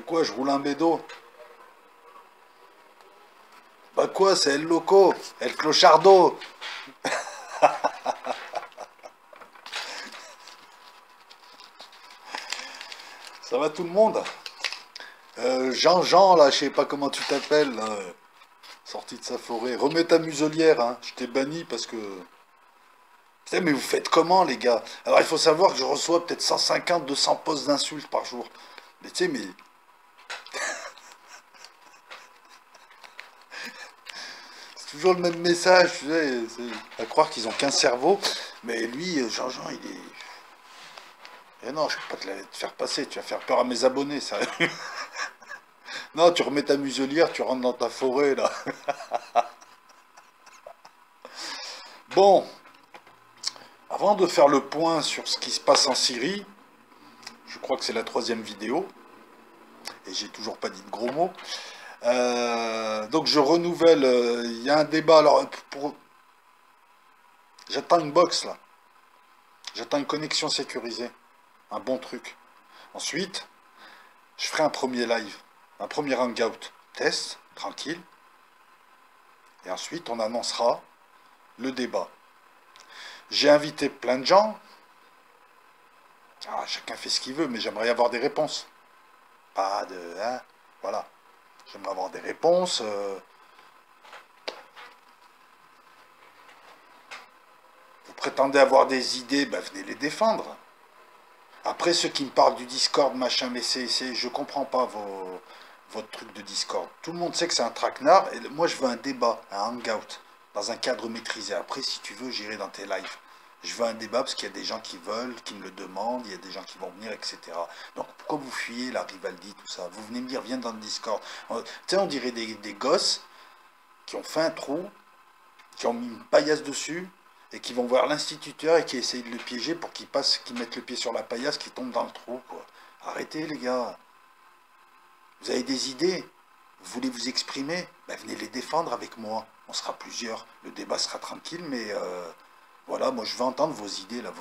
quoi, je roule un bédo? Bah quoi, c'est El Loco, El Clochardo. Ça va tout le monde? Jean-Jean, là, je sais pas comment tu t'appelles, là, sorti de sa forêt. Remets ta muselière, hein. Je t'ai banni parce que... Putain, mais vous faites comment, les gars? Alors, il faut savoir que je reçois peut-être 150, 200 postes d'insultes par jour. Mais tu sais, mais c'est toujours le même message, tu sais. C'est à croire qu'ils ont qu'un cerveau. Mais lui, Jean-Jean, il est... Eh non, je peux pas te faire passer, tu vas faire peur à mes abonnés, ça. Non, tu remets ta muselière, tu rentres dans ta forêt, là. Bon, avant de faire le point sur ce qui se passe en Syrie, je crois que c'est la troisième vidéo, et j'ai toujours pas dit de gros mots. Donc je renouvelle, il y a un débat, alors j'attends une box là, j'attends une connexion sécurisée, un bon truc. Ensuite, je ferai un premier live, un premier hangout, test, tranquille, et ensuite on annoncera le débat. J'ai invité plein de gens, ah, chacun fait ce qu'il veut, mais j'aimerais avoir des réponses. Pas de... Hein, voilà. J'aimerais avoir des réponses. Vous prétendez avoir des idées, ben venez les défendre. Après, ceux qui me parlent du Discord, machin, mais je comprends pas votre truc de Discord. Tout le monde sait que c'est un traquenard, et moi je veux un débat, un hangout, dans un cadre maîtrisé. Après, si tu veux, j'irai dans tes lives. Je veux un débat parce qu'il y a des gens qui veulent, qui me le demandent, il y a des gens qui vont venir, etc. Donc pourquoi vous fuyez la Rivaldi, tout ça? Vous venez me dire, viens dans le Discord. Tu sais, on dirait des gosses qui ont fait un trou, qui ont mis une paillasse dessus, et qui vont voir l'instituteur et qui essayent de le piéger pour qu'il passe, qu'il mette le pied sur la paillasse, qu'il tombe dans le trou, quoi. Arrêtez, les gars. Vous avez des idées? Vous voulez vous exprimer? Ben, venez les défendre avec moi. On sera plusieurs. Le débat sera tranquille, mais voilà, moi je veux entendre vos idées, là,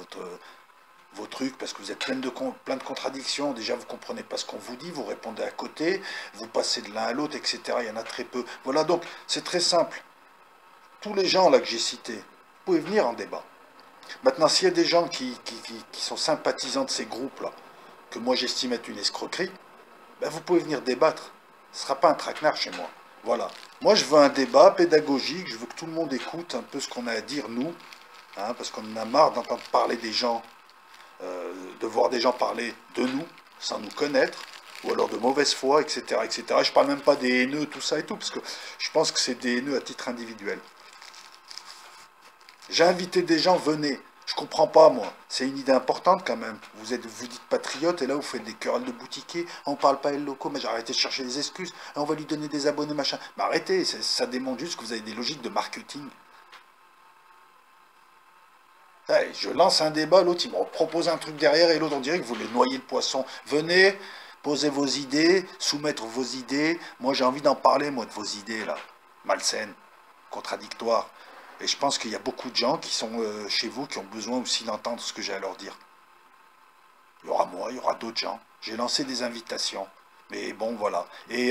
vos trucs, parce que vous êtes plein de contradictions. Déjà, vous comprenez pas ce qu'on vous dit, vous répondez à côté, vous passez de l'un à l'autre, etc. Il y en a très peu. Voilà, donc c'est très simple. Tous les gens là que j'ai cités, vous pouvez venir en débat. Maintenant, s'il y a des gens qui sont sympathisants de ces groupes-là, que moi j'estime être une escroquerie, ben vous pouvez venir débattre. Ce ne sera pas un traquenard chez moi. Voilà. Moi, je veux un débat pédagogique, je veux que tout le monde écoute un peu ce qu'on a à dire, nous, hein, parce qu'on en a marre d'entendre parler des gens, de voir des gens parler de nous, sans nous connaître, ou alors de mauvaise foi, etc., etc. Je ne parle même pas des haineux, tout ça et tout, parce que je pense que c'est des haineux à titre individuel. J'ai invité des gens, venez. Je comprends pas, moi. C'est une idée importante quand même. Vous dites patriote et là vous faites des querelles de boutiquiers. On parle pas les locaux, mais j'ai arrêté de chercher des excuses. On va lui donner des abonnés, machin. Mais arrêtez, ça démontre juste que vous avez des logiques de marketing. Allez, je lance un débat, l'autre il me propose un truc derrière et l'autre on dirait que vous voulez noyer le poisson. Venez, posez vos idées, soumettre vos idées. Moi j'ai envie d'en parler, moi, de vos idées là. Malsaines, contradictoires. Et je pense qu'il y a beaucoup de gens qui sont chez vous qui ont besoin aussi d'entendre ce que j'ai à leur dire. Il y aura moi, il y aura d'autres gens. J'ai lancé des invitations. Mais bon, voilà. Et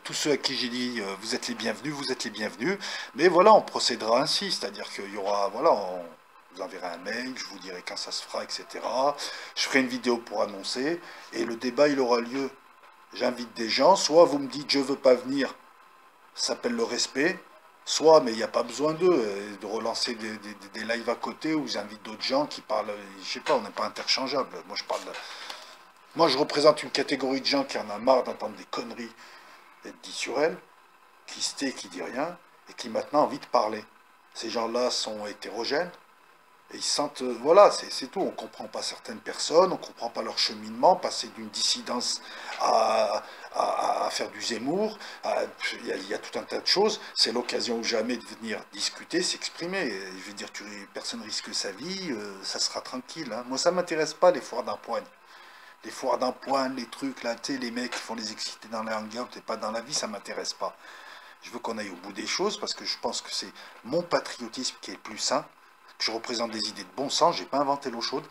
tous ceux à qui j'ai dit vous êtes les bienvenus, vous êtes les bienvenus. Mais voilà, on procédera ainsi. C'est-à-dire qu'il y aura, voilà, on vous enverrai un mail, je vous dirai quand ça se fera, etc. Je ferai une vidéo pour annoncer. Et le débat, il aura lieu. J'invite des gens. Soit vous me dites je veux pas venir, ça s'appelle le respect. Soit, mais il n'y a pas besoin d'eux, de relancer des lives à côté où ils invitent d'autres gens qui parlent, je sais pas, on n'est pas interchangeable. Moi, je représente une catégorie de gens qui en a marre d'entendre des conneries être dit sur elle, qui se tait, qui dit rien, et qui maintenant a envie de parler. Ces gens-là sont hétérogènes, et ils sentent, voilà, c'est tout. On ne comprend pas certaines personnes, on ne comprend pas leur cheminement, passer d'une dissidence à faire du Zemmour, il y a tout un tas de choses. C'est l'occasion ou jamais de venir discuter, s'exprimer. Je veux dire, personne risque sa vie, ça sera tranquille. Hein. Moi, ça ne m'intéresse pas, les foires d'empoigne. Les foires d'empoigne, les trucs, là, tu sais, les mecs qui font les excités dans les hangouts et pas dans la vie, ça ne m'intéresse pas. Je veux qu'on aille au bout des choses parce que je pense que c'est mon patriotisme qui est le plus sain. Je représente des idées de bon sens, j'ai pas inventé l'eau chaude.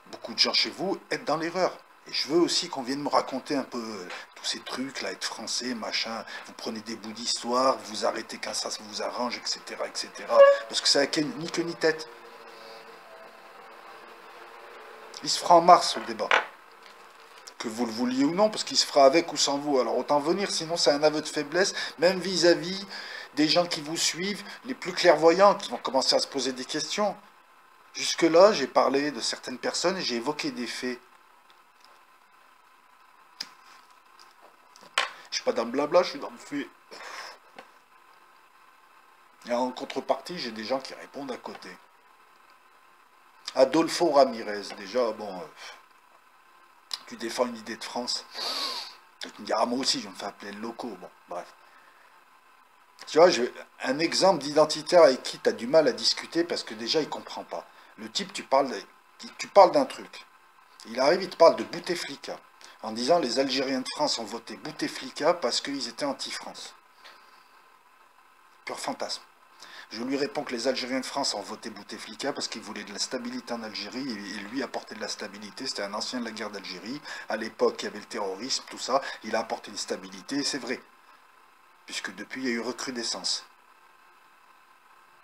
Beaucoup de gens chez vous êtes dans l'erreur. Et je veux aussi qu'on vienne me raconter un peu tous ces trucs, là, être français, machin. Vous prenez des bouts d'histoire, vous arrêtez quand ça vous arrange, etc., etc. Parce que ça n'a ni queue ni tête. Il se fera en mars, le débat. Que vous le vouliez ou non, parce qu'il se fera avec ou sans vous. Alors autant venir, sinon c'est un aveu de faiblesse, même vis-à-vis des gens qui vous suivent, les plus clairvoyants, qui vont commencer à se poser des questions. Jusque-là, j'ai parlé de certaines personnes et j'ai évoqué des faits. Je suis pas dans le blabla, je suis dans le fait. Et en contrepartie, j'ai des gens qui répondent à côté. Adolfo Ramirez, déjà, bon, tu défends une idée de France. Tu me diras, moi aussi, je me fais appeler le loco. Bon, bref. Tu vois, un exemple d'identitaire avec qui tu as du mal à discuter parce que déjà, il ne comprend pas. Le type, tu parles d'un truc. Il arrive, il te parle de Bouteflika. En disant, les Algériens de France ont voté Bouteflika parce qu'ils étaient anti-France. Pur fantasme. Je lui réponds que les Algériens de France ont voté Bouteflika parce qu'ils voulaient de la stabilité en Algérie et lui apporter de la stabilité. C'était un ancien de la guerre d'Algérie. À l'époque, il y avait le terrorisme, tout ça. Il a apporté une stabilité et c'est vrai. Puisque depuis, il y a eu recrudescence.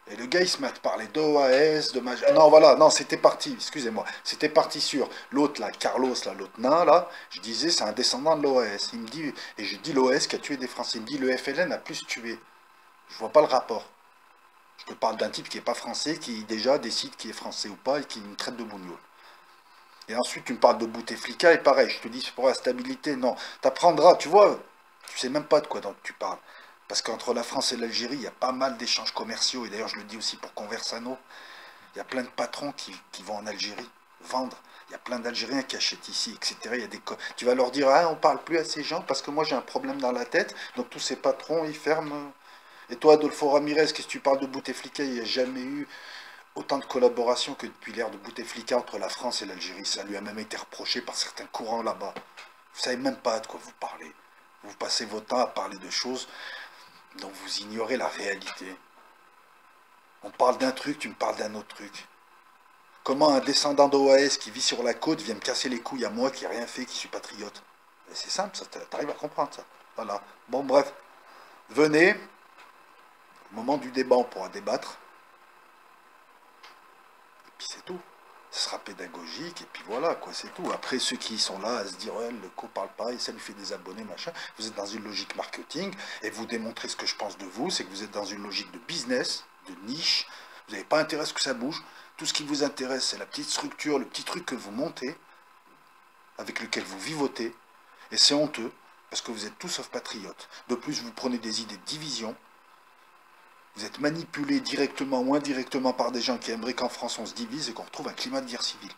Et le gars, il se met à te parler d'OAS, de Maj... Non, voilà, non, c'était parti, excusez-moi. C'était parti sur l'autre, là, Carlos, là, l'autre nain, là. Je disais, c'est un descendant de l'OAS. Il me dit, et je dis l'OAS qui a tué des Français. Il me dit, le FLN a plus tué. Je vois pas le rapport. Je te parle d'un type qui n'est pas français, qui déjà décide qui est français ou pas et qui me traite de bougnoul. Et ensuite, tu me parles de Bouteflika et pareil, je te dis, c'est pour la stabilité. Non, t'apprendras, tu vois, tu sais même pas de quoi tu parles. Parce qu'entre la France et l'Algérie, il y a pas mal d'échanges commerciaux. Et d'ailleurs, je le dis aussi pour Conversano. Il y a plein de patrons qui vont en Algérie vendre. Il y a plein d'Algériens qui achètent ici, etc. Il y a des tu vas leur dire, ah, on parle plus à ces gens parce que moi j'ai un problème dans la tête. Donc tous ces patrons, ils ferment. Et toi, Adolfo Ramirez, qu'est-ce que tu parles de Bouteflika? Il n'y a jamais eu autant de collaboration que depuis l'ère de Bouteflika entre la France et l'Algérie. Ça lui a même été reproché par certains courants là-bas. Vous savez même pas de quoi vous parlez. Vous passez votre temps à parler de choses dont vous ignorez la réalité. On parle d'un truc, tu me parles d'un autre truc. Comment un descendant d'OAS qui vit sur la côte vient me casser les couilles à moi qui n'ai rien fait, qui suis patriote? C'est simple, ça, t'arrives à comprendre ça. Voilà. Bon, bref. Venez. Au moment du débat, on pourra débattre. Et puis c'est tout. Ce sera pédagogique, et puis voilà, quoi, c'est tout. Après, ceux qui sont là à se dire, ouais, le co parle pas, et ça lui fait des abonnés, machin, vous êtes dans une logique marketing, et vous démontrez ce que je pense de vous, c'est que vous êtes dans une logique de business, de niche, vous n'avez pas intérêt à ce que ça bouge. Tout ce qui vous intéresse, c'est la petite structure, le petit truc que vous montez, avec lequel vous vivotez, et c'est honteux, parce que vous êtes tout sauf patriotes. De plus, vous prenez des idées de division. Vous êtes manipulé directement ou indirectement par des gens qui aimeraient qu'en France on se divise et qu'on retrouve un climat de guerre civile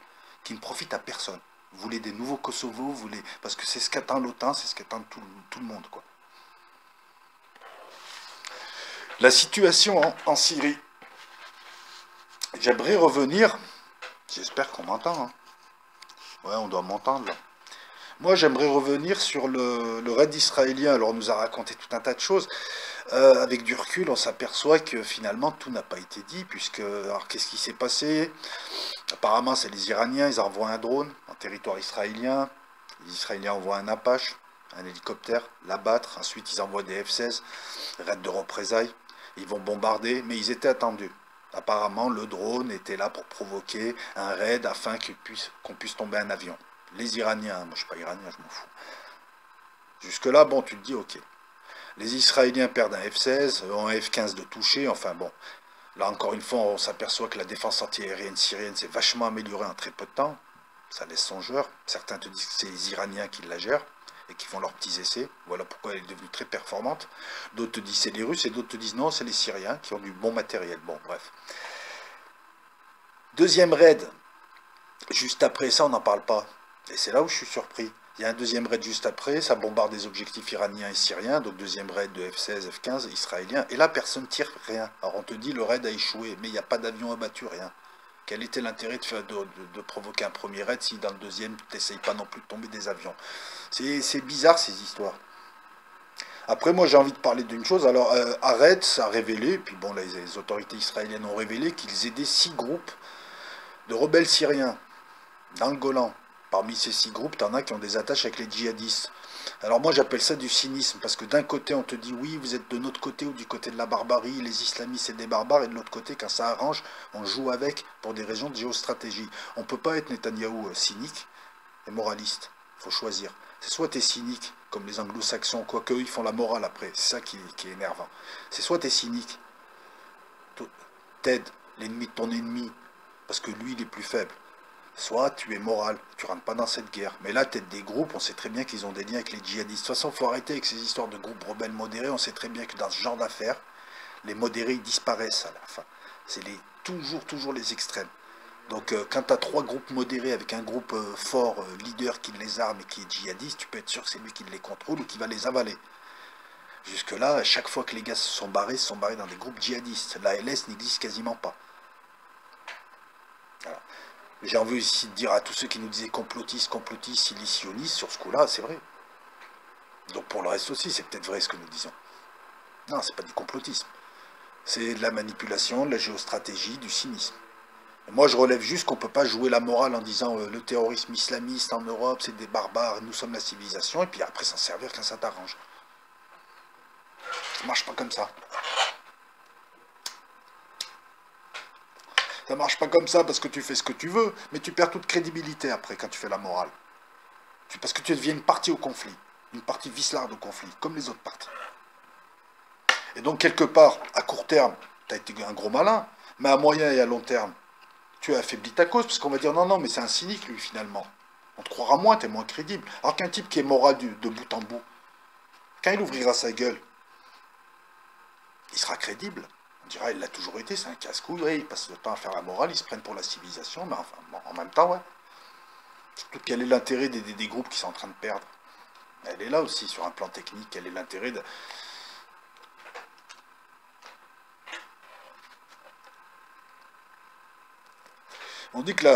qui ne profite à personne. Vous voulez des nouveaux Kosovo, vous voulez... parce que c'est ce qu'attend l'OTAN, c'est ce qu'attend tout le monde, quoi. La situation en Syrie. J'aimerais revenir... J'espère qu'on m'entend. Hein. Ouais, on doit m'entendre, là. Moi, j'aimerais revenir sur le raid israélien. Alors, on nous a raconté tout un tas de choses. Avec du recul, on s'aperçoit que finalement, tout n'a pas été dit, puisque... Alors, qu'est-ce qui s'est passé? Apparemment, c'est les Iraniens, ils envoient un drone en territoire israélien. Les Israéliens envoient un Apache, un hélicoptère, l'abattre. Ensuite, ils envoient des F-16, raid de représailles. Ils vont bombarder, mais ils étaient attendus. Apparemment, le drone était là pour provoquer un raid afin qu'on puisse tomber un avion. Les Iraniens, moi je ne suis pas iranien, je m'en fous. Jusque-là, bon, tu te dis, ok. Les Israéliens perdent un F-16, un F-15 de toucher, enfin bon. Là, encore une fois, on s'aperçoit que la défense antiaérienne syrienne s'est vachement améliorée en très peu de temps. Ça laisse songeur. Certains te disent que c'est les Iraniens qui la gèrent et qui font leurs petits essais. Voilà pourquoi elle est devenue très performante. D'autres te disent c'est les Russes et d'autres te disent non, c'est les Syriens qui ont du bon matériel. Bon, bref. Deuxième raid. Juste après ça, on n'en parle pas. Et c'est là où je suis surpris. Il y a un deuxième raid juste après, ça bombarde des objectifs iraniens et syriens, donc deuxième raid de F-16, F-15 israélien, et là personne tire rien. Alors on te dit le raid a échoué, mais il n'y a pas d'avion abattu, rien. Quel était l'intérêt de provoquer un premier raid si dans le deuxième tu n'essayes pas non plus de tomber des avions? C'est bizarre ces histoires. Après moi j'ai envie de parler d'une chose, alors Haaretz a révélé, puis bon les autorités israéliennes ont révélé qu'ils aidaient 6 groupes de rebelles syriens dans le Golan. Parmi ces 6 groupes, tu en as qui ont des attaches avec les djihadistes. Alors moi j'appelle ça du cynisme, parce que d'un côté on te dit oui, vous êtes de notre côté ou du côté de la barbarie, les islamistes c'est des barbares, et de l'autre côté, quand ça arrange, on joue avec pour des raisons de géostratégie. On ne peut pas être Netanyahou cynique et moraliste, il faut choisir. C'est soit tu es cynique, comme les anglo-saxons, quoique eux ils font la morale après, c'est ça qui est énervant. C'est soit tu es cynique, t'aides l'ennemi de ton ennemi, parce que lui il est plus faible. Soit tu es moral, tu rentres pas dans cette guerre. Mais là, tête des groupes, on sait très bien qu'ils ont des liens avec les djihadistes. De toute façon, il faut arrêter avec ces histoires de groupes rebelles modérés. On sait très bien que dans ce genre d'affaires, les modérés, ils disparaissent à la fin. C'est toujours les extrêmes. Donc, quand tu as 3 groupes modérés avec un groupe fort, leader qui les arme et qui est djihadiste, tu peux être sûr que c'est lui qui les contrôle ou qui va les avaler. Jusque-là, à chaque fois que les gars se sont barrés dans des groupes djihadistes. La LS n'existe quasiment pas. Voilà. J'ai envie aussi de dire à tous ceux qui nous disaient complotistes, silitionnistes, sur ce coup-là, c'est vrai. Donc pour le reste aussi, c'est peut-être vrai ce que nous disons. Non, c'est pas du complotisme. C'est de la manipulation, de la géostratégie, du cynisme. Et moi, je relève juste qu'on ne peut pas jouer la morale en disant le terrorisme islamiste en Europe, c'est des barbares, nous sommes la civilisation, et puis après s'en servir quand ça t'arrange. Ça marche pas comme ça. Ça marche pas comme ça parce que tu fais ce que tu veux, mais tu perds toute crédibilité après quand tu fais la morale. Parce que tu deviens une partie au conflit, une partie vicelarde au conflit, comme les autres parties. Et donc quelque part, à court terme, tu as été un gros malin, mais à moyen et à long terme, tu as affaibli ta cause, parce qu'on va dire non, mais c'est un cynique lui finalement. On te croira moins, tu es moins crédible. Alors qu'un type qui est moral de bout en bout, quand il ouvrira sa gueule, il sera crédible. On dira, il l'a toujours été, c'est un casse-couille, ouais, il passe le temps à faire la morale, ils se prennent pour la civilisation, mais enfin, bon, en même temps, ouais. Surtout quel est l'intérêt des groupes qui sont en train de perdre? Elle est là aussi, sur un plan technique, quel est l'intérêt de... On dit que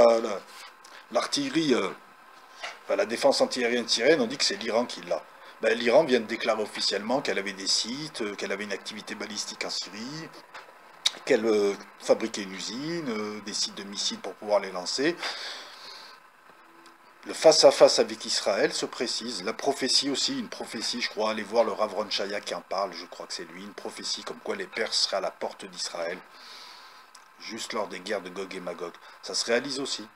l'artillerie, enfin, la défense antiaérienne syrienne, on dit que c'est l'Iran qui l'a. Ben, l'Iran vient de déclarer officiellement qu'elle avait des sites, qu'elle avait une activité balistique en Syrie, qu'elle fabriquait une usine, des sites de missiles pour pouvoir les lancer. Le face-à-face avec Israël se précise. La prophétie aussi, une prophétie, je crois, allez voir le Rav Ron Chaya qui en parle, je crois que c'est lui, une prophétie comme quoi les Perses seraient à la porte d'Israël, juste lors des guerres de Gog et Magog. Ça se réalise aussi.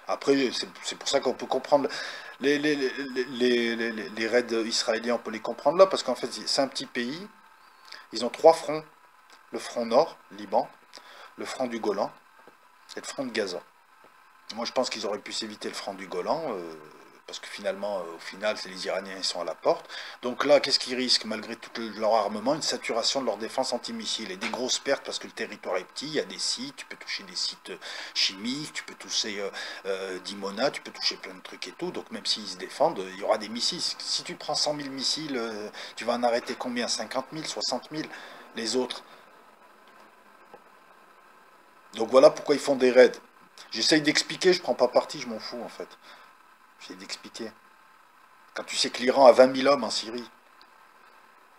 Après, c'est pour ça qu'on peut comprendre les raids israéliens, on peut les comprendre là, parce qu'en fait, c'est un petit pays, ils ont 3 fronts. Le front nord, Liban, le front du Golan et le front de Gaza. Moi, je pense qu'ils auraient pu s'éviter le front du Golan, parce que finalement, au final, c'est les Iraniens qui sont à la porte. Donc là, qu'est-ce qu'ils risquent, malgré tout leur armement? Une saturation de leur défense antimissile et des grosses pertes, parce que le territoire est petit, il y a des sites, tu peux toucher des sites chimiques, tu peux toucher Dimona, tu peux toucher plein de trucs et tout. Donc même s'ils se défendent, il y aura des missiles. Si tu prends 100 000 missiles, tu vas en arrêter combien? 50 000, 60 000? Les autres? Donc voilà pourquoi ils font des raids. J'essaye d'expliquer, je prends pas parti, je m'en fous en fait. J'essaye d'expliquer. Quand tu sais que l'Iran a 20 000 hommes en Syrie,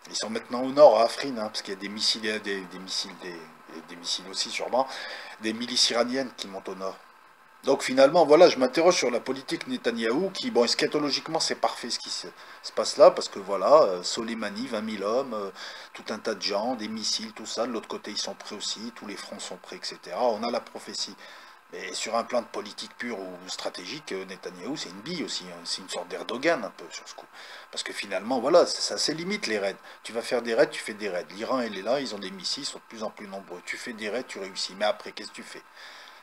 ils sont maintenant au nord, à Afrin, hein, parce qu'il y a des missiles, des missiles aussi sûrement, des milices iraniennes qui montent au nord. Donc finalement, voilà, je m'interroge sur la politique Netanyahou, qui, bon, eschatologiquement, c'est parfait ce qui se passe là, parce que voilà, Soleimani, 20 000 hommes, tout un tas de gens, des missiles, tout ça, de l'autre côté, ils sont prêts aussi, tous les fronts sont prêts, etc. On a la prophétie. Mais sur un plan de politique pure ou stratégique, Netanyahou, c'est une bille aussi, hein, c'est une sorte d'Erdogan un peu sur ce coup. Parce que finalement, voilà, ça c'est limite les raids. Tu vas faire des raids, tu fais des raids. L'Iran, elle est là, ils ont des missiles, ils sont de plus en plus nombreux. Tu fais des raids, tu réussis. Mais après, qu'est-ce que tu fais?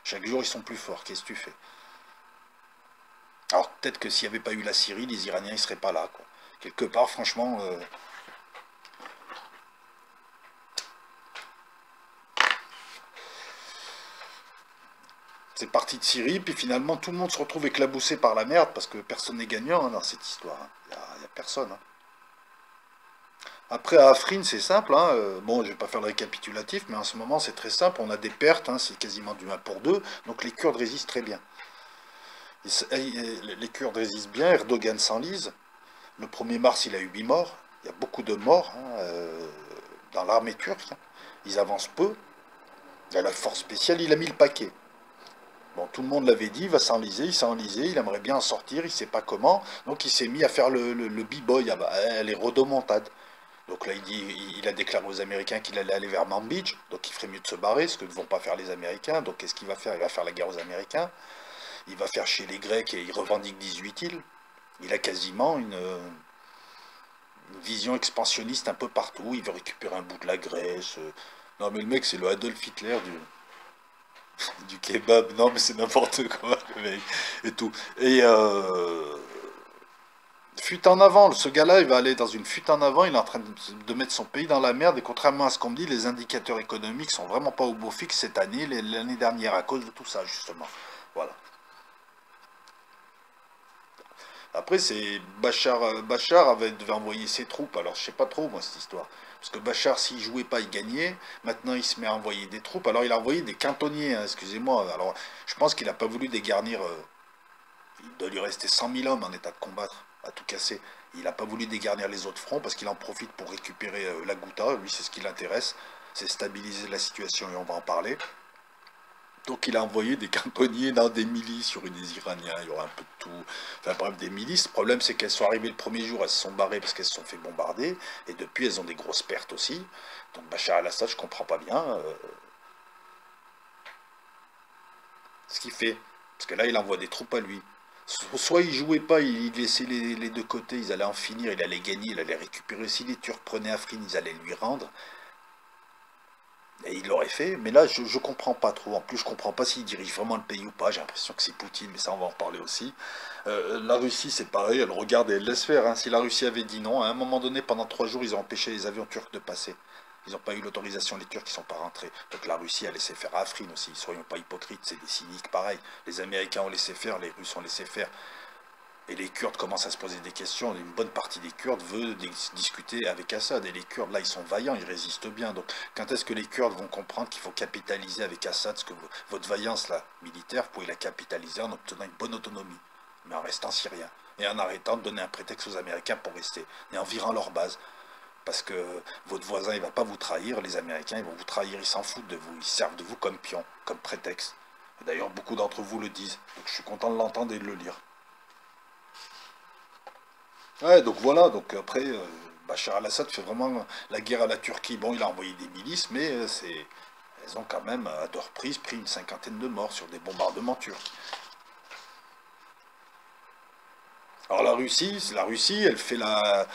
Chaque jour, ils sont plus forts. Qu'est-ce que tu fais? Alors, peut-être que s'il n'y avait pas eu la Syrie, les Iraniens, ils ne seraient pas là, quoi. Quelque part, franchement... c'est parti de Syrie, puis finalement, tout le monde se retrouve éclaboussé par la merde, parce que personne n'est gagnant hein, dans cette histoire. Il n'y a personne. Hein. Après, à Afrin, c'est simple. Hein, bon, je vais pas faire le récapitulatif, mais en ce moment, c'est très simple. On a des pertes, hein, c'est quasiment du 1 pour 2. Donc les Kurdes résistent très bien. Les Kurdes résistent bien, Erdogan s'enlise. Le 1er mars, il a eu 8 morts. Il y a beaucoup de morts hein, dans l'armée turque. Hein. Ils avancent peu. Il y a la force spéciale, il a mis le paquet. Bon, tout le monde l'avait dit, il va s'enliser, il s'est enlisé, il aimerait bien en sortir, il ne sait pas comment. Donc il s'est mis à faire le b-boy, ah bah, les rodomontades. Donc là, il a déclaré aux Américains qu'il allait aller vers Mount Beach, donc il ferait mieux de se barrer, ce que ne vont pas faire les Américains. Donc qu'est-ce qu'il va faire? Il va faire la guerre aux Américains, il va faire chier les Grecs et il revendique 18 îles. Il a quasiment une vision expansionniste un peu partout, il veut récupérer un bout de la Grèce. Non mais le mec, c'est le Adolf Hitler du kebab, non mais c'est n'importe quoi, le mec, et tout. Et fuite en avant, ce gars-là, il va aller dans une fuite en avant, il est en train de mettre son pays dans la merde, et contrairement à ce qu'on me dit, les indicateurs économiques sont vraiment pas au beau fixe cette année, l'année dernière, à cause de tout ça, justement. Voilà. Après, c'est Bachar devait envoyer ses troupes, alors je sais pas trop, moi, cette histoire. Parce que Bachar, s'il jouait pas, il gagnait. Maintenant, il se met à envoyer des troupes. Alors, il a envoyé des cantonniers, hein, excusez-moi. Alors, je pense qu'il n'a pas voulu dégarnir. Il doit lui rester 100 000 hommes en état de combattre, à tout casser. Il n'a pas voulu dégarnir les autres fronts parce qu'il en profite pour récupérer la Ghouta. Lui, c'est ce qui l'intéresse. C'est stabiliser la situation et on va en parler. Donc il a envoyé des cantonniers dans des milices, sur des Iraniens, il y aura un peu de tout. Enfin bref, des milices. Le problème c'est qu'elles sont arrivées le premier jour, elles se sont barrées parce qu'elles se sont fait bombarder. Et depuis elles ont des grosses pertes aussi. Donc Bachar al-Assad, je comprends pas bien ce qu'il fait. Parce que là il envoie des troupes à lui. Soit il jouait pas, il laissait les deux côtés, ils allaient en finir, il allait gagner, il allait récupérer. Si les Turcs prenaient Afrin, ils allaient lui rendre. Et il l'aurait fait, mais là je comprends pas trop. En plus je comprends pas s'il dirige vraiment le pays ou pas. J'ai l'impression que c'est Poutine, mais ça on va en parler aussi. La Russie c'est pareil, elle regarde et elle laisse faire, hein. Si la Russie avait dit non, à un moment donné pendant 3 jours ils ont empêché les avions turcs de passer. Ils n'ont pas eu l'autorisation, les Turcs qui sont pas rentrés. Donc la Russie a laissé faire à Afrin aussi. Soyons pas hypocrites, c'est des cyniques pareil. Les Américains ont laissé faire, les Russes ont laissé faire. Et les Kurdes commencent à se poser des questions. Une bonne partie des Kurdes veut discuter avec Assad. Et les Kurdes, là, ils sont vaillants, ils résistent bien. Donc, quand est-ce que les Kurdes vont comprendre qu'il faut capitaliser avec Assad, parce que votre vaillance là, militaire, vous pouvez la capitaliser en obtenant une bonne autonomie, mais en restant syrien. Et en arrêtant de donner un prétexte aux Américains pour rester. Et en virant leur base. Parce que votre voisin, il ne va pas vous trahir. Les Américains, ils vont vous trahir. Ils s'en foutent de vous. Ils servent de vous comme pion, comme prétexte. D'ailleurs, beaucoup d'entre vous le disent. Donc, je suis content de l'entendre et de le lire. Ouais, donc voilà, donc après, Bachar al-Assad fait vraiment la guerre à la Turquie. Bon, il a envoyé des milices, mais elles ont quand même, à deux reprises, pris une cinquantaine de morts sur des bombardements turcs. Alors la Russie, elle fait la...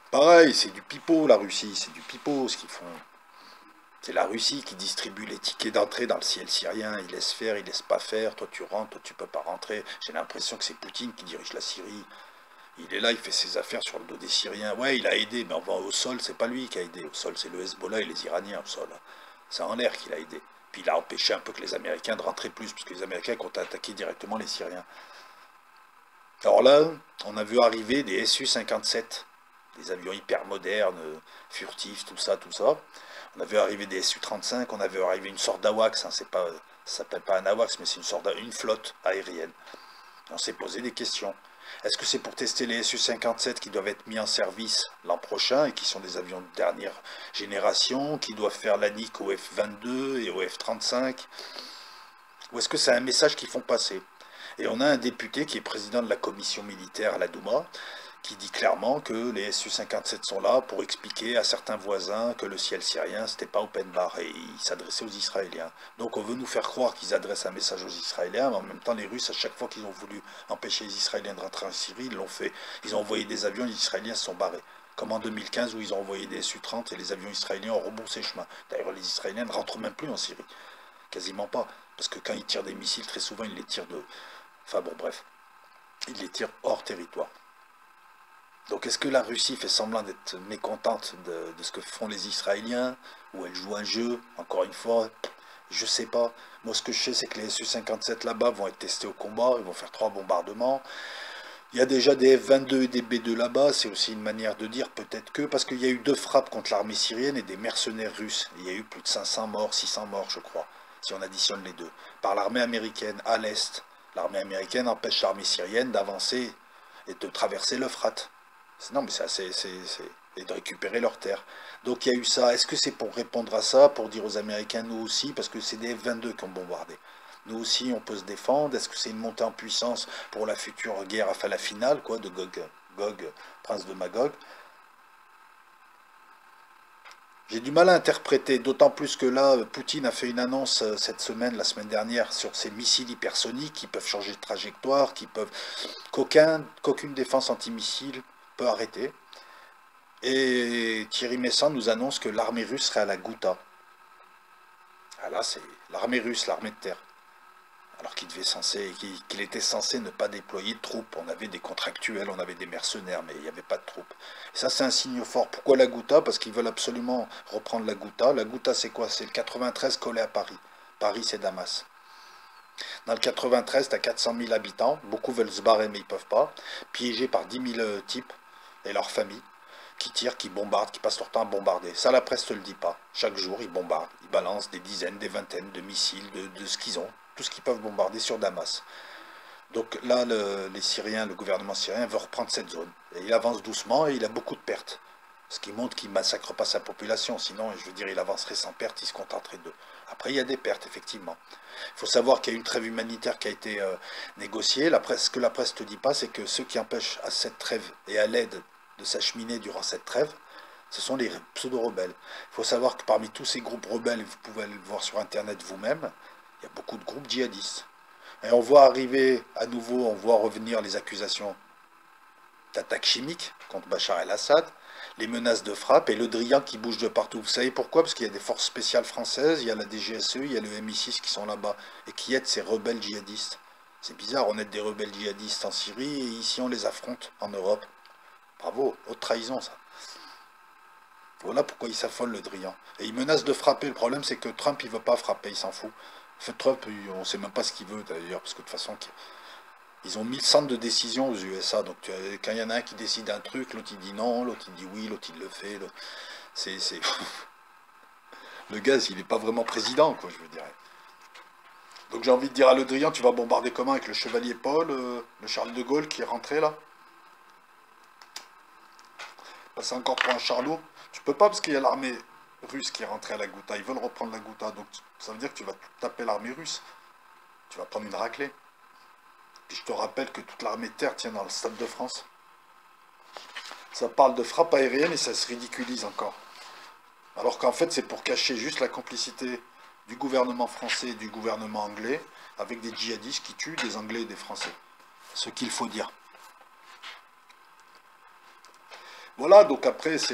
Pareil, c'est du pipeau, la Russie, c'est du pipeau ce qu'ils font. C'est la Russie qui distribue les tickets d'entrée dans le ciel syrien. Ils laissent faire, ils laissent pas faire. Toi, tu rentres, toi, tu peux pas rentrer. J'ai l'impression que c'est Poutine qui dirige la Syrie. Il est là, il fait ses affaires sur le dos des Syriens. Ouais, il a aidé, mais au sol, c'est pas lui qui a aidé. Au sol, c'est le Hezbollah et les Iraniens au sol. C'est en l'air qu'il a aidé. Puis il a empêché un peu que les Américains de rentrer plus, parce que les Américains comptent attaquer directement les Syriens. Alors là, on a vu arriver des Su-57, des avions hyper modernes, furtifs, tout ça, tout ça. On a vu arriver des Su-35, on a vu arriver une sorte d'AWACS, hein, c'est pas, ça s'appelle pas un AWACS, mais c'est une flotte aérienne. On s'est posé des questions. Est-ce que c'est pour tester les Su-57 qui doivent être mis en service l'an prochain et qui sont des avions de dernière génération, qui doivent faire la nique au F-22 et au F-35? Ou est-ce que c'est un message qu'ils font passer? Et on a un député qui est président de la commission militaire à la Douma, qui dit clairement que les Su-57 sont là pour expliquer à certains voisins que le ciel syrien, c'était pas open bar, et il s'adressait aux Israéliens. Donc on veut nous faire croire qu'ils adressent un message aux Israéliens, mais en même temps les Russes, à chaque fois qu'ils ont voulu empêcher les Israéliens de rentrer en Syrie, ils l'ont fait. Ils ont envoyé des avions, les Israéliens se sont barrés. Comme en 2015 où ils ont envoyé des Su-30 et les avions israéliens ont rebroussé chemin. D'ailleurs les Israéliens ne rentrent même plus en Syrie. Quasiment pas. Parce que quand ils tirent des missiles, très souvent ils les tirent de... Enfin bon bref. Ils les tirent hors territoire. Donc est-ce que la Russie fait semblant d'être mécontente de ce que font les Israéliens, ou elle joue un jeu, encore une fois, je sais pas. Moi ce que je sais c'est que les Su-57 là-bas vont être testés au combat, ils vont faire 3 bombardements. Il y a déjà des F-22 et des B-2 là-bas, c'est aussi une manière de dire peut-être que, parce qu'il y a eu 2 frappes contre l'armée syrienne et des mercenaires russes. Il y a eu plus de 500 morts, 600 morts je crois, si on additionne les deux, par l'armée américaine à l'Est. L'armée américaine empêche l'armée syrienne d'avancer et de traverser l'Euphrate. Non, mais et de récupérer leurs terres. Donc il y a eu ça. Est-ce que c'est pour répondre à ça, pour dire aux Américains, nous aussi, parce que c'est des F-22 qui ont bombardé. Nous aussi, on peut se défendre. Est-ce que c'est une montée en puissance pour la future guerre, enfin la finale, quoi, de Gog, prince de Magog? J'ai du mal à interpréter, d'autant plus que là, Poutine a fait une annonce cette semaine, la semaine dernière, sur ces missiles hypersoniques qui peuvent changer de trajectoire, qu'aucune défense antimissile peut arrêter. Et Thierry Meyssan nous annonce que l'armée russe serait à la Ghouta. Ah là, c'est l'armée russe, l'armée de terre. Alors qu'il était censé ne pas déployer de troupes. On avait des contractuels, on avait des mercenaires, mais il n'y avait pas de troupes. Et ça, c'est un signe fort. Pourquoi la Ghouta? Parce qu'ils veulent absolument reprendre la Ghouta. La Ghouta, c'est quoi? C'est le 93 collé à Paris. Paris, c'est Damas. Dans le 93, tu as 400 000 habitants. Beaucoup veulent se barrer, mais ils ne peuvent pas. Piégés par 10 000 types et leurs familles qui tirent, qui bombardent, qui passent leur temps à bombarder. Ça, la presse ne te le dit pas. Chaque jour, ils bombardent. Ils balancent des dizaines, des vingtaines de missiles, de ce qu'ils ont. Tout ce qu'ils peuvent bombarder sur Damas. Donc là, les Syriens, le gouvernement syrien veut reprendre cette zone. Et il avance doucement et il a beaucoup de pertes. Ce qui montre qu'il ne massacre pas sa population. Sinon, je veux dire, il avancerait sans perte, il se contenterait d'eux. Après, il y a des pertes, effectivement. Il faut savoir qu'il y a une trêve humanitaire qui a été négociée. Ce que la presse ne te dit pas, c'est que ceux qui empêchent à cette trêve et à l'aide de s'acheminer durant cette trêve, ce sont les pseudo-rebelles. Il faut savoir que parmi tous ces groupes rebelles, vous pouvez le voir sur Internet vous-même, il y a beaucoup de groupes djihadistes. Et on voit arriver à nouveau, on voit revenir les accusations d'attaques chimiques contre Bachar el-Assad, les menaces de frappe et le Drian qui bouge de partout. Vous savez pourquoi? Parce qu'il y a des forces spéciales françaises, il y a la DGSE, il y a le MI6 qui sont là-bas et qui aident ces rebelles djihadistes. C'est bizarre, on aide des rebelles djihadistes en Syrie et ici on les affronte en Europe. Bravo, haute trahison ça. Voilà pourquoi il s'affole le Drian. Et il menace de frapper. Le problème c'est que Trump il veut pas frapper, il s'en fout. En fait, Trump, on ne sait même pas ce qu'il veut d'ailleurs, parce que de toute façon, ils ont 1000 centres de décision aux USA. Donc quand il y en a un qui décide un truc, l'autre il dit non, l'autre il dit oui, l'autre il le fait. C'est... Le gaz, il n'est pas vraiment président, quoi, je veux dire. Donc j'ai envie de dire à Le Drian, tu vas bombarder comment avec le chevalier Paul, le Charles de Gaulle qui est rentré là? Passer encore pour un Charlot? Tu peux pas parce qu'il y a l'armée russe qui est rentrée à la Ghouta. Ils veulent reprendre la Ghouta. Donc ça veut dire que tu vas taper l'armée russe. Tu vas prendre une raclée. Puis je te rappelle que toute l'armée de terre tient dans le Stade de France. Ça parle de frappe aérienne et ça se ridiculise encore. Alors qu'en fait c'est pour cacher juste la complicité du gouvernement français et du gouvernement anglais avec des djihadistes qui tuent des Anglais et des Français. Ce qu'il faut dire. Voilà, donc après, ça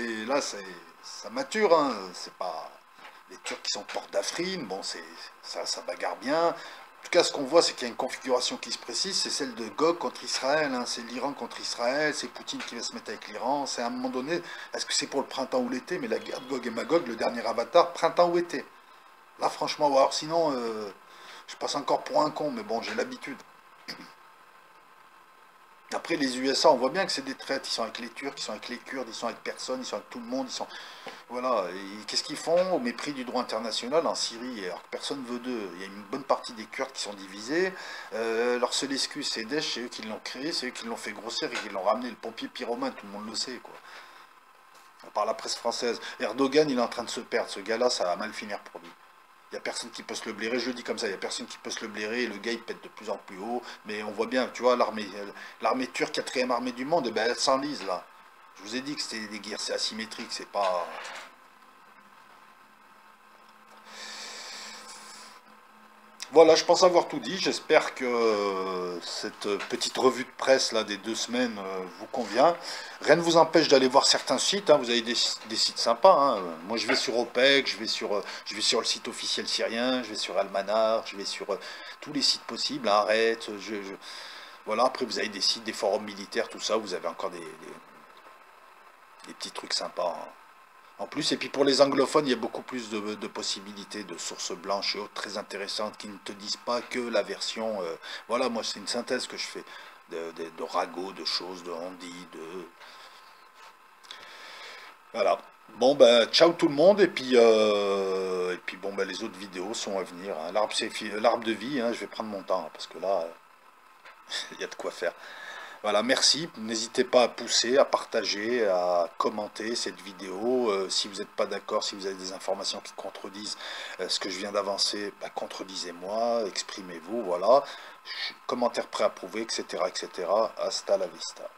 mature, hein. C'est pas les Turcs qui sont porte d'Afrine, bon, ça bagarre bien. En tout cas, ce qu'on voit, c'est qu'il y a une configuration qui se précise, c'est celle de Gog contre Israël, hein. C'est l'Iran contre Israël, c'est Poutine qui va se mettre avec l'Iran, c'est à un moment donné, est-ce que c'est pour le printemps ou l'été, mais la guerre de Gog et Magog, le dernier avatar, printemps ou été. Là, franchement, alors sinon, je passe encore pour un con, mais bon, j'ai l'habitude. Après, les USA, on voit bien que c'est des traites. Ils sont avec les Turcs, ils sont avec les Kurdes, ils sont avec personne, ils sont avec tout le monde. Voilà. Et qu'est-ce qu'ils font au mépris du droit international en Syrie, alors que personne ne veut d'eux? Il y a une bonne partie des Kurdes qui sont divisés. Leur seule excuse, c'est Daesh, c'est eux qui l'ont créé, c'est eux qui l'ont fait grossir et qui l'ont ramené. Le pompier pyromane, tout le monde le sait, quoi. Par la presse française. Erdogan, il est en train de se perdre. Ce gars-là, ça va mal finir pour lui. Il n'y a personne qui peut se le blairer, je dis comme ça, il n'y a personne qui peut se le blairer, et le gars il pète de plus en plus haut, mais on voit bien, tu vois, l'armée turque, quatrième armée du monde, eh ben, elle s'enlise là. Je vous ai dit que c'était des guerres, c'est asymétrique, c'est pas... Voilà, je pense avoir tout dit. J'espère que cette petite revue de presse là des 2 semaines vous convient. Rien ne vous empêche d'aller voir certains sites, hein. Vous avez des sites sympas, hein. Moi, je vais sur OPEC, je vais sur le site officiel syrien, je vais sur Almanar, je vais sur tous les sites possibles, hein, Arrête. Voilà. Après, vous avez des sites, des forums militaires, tout ça. Vous avez encore des petits trucs sympas, hein. En plus, et puis pour les anglophones, il y a beaucoup plus de possibilités de sources blanches et autres très intéressantes qui ne te disent pas que la version... voilà, moi c'est une synthèse que je fais de ragots, de choses, de handis, de... Voilà. Bon, ben, ciao tout le monde, et puis bon, ben, les autres vidéos sont à venir, hein. L'arbre de vie, hein, je vais prendre mon temps, hein, parce que là, il y a de quoi faire. Voilà, merci. N'hésitez pas à pousser, à partager, à commenter cette vidéo. Si vous n'êtes pas d'accord, si vous avez des informations qui contredisent ce que je viens d'avancer, bah, contredisez-moi, exprimez-vous, voilà. Commentaire préapprouvé, etc., etc. Hasta la vista.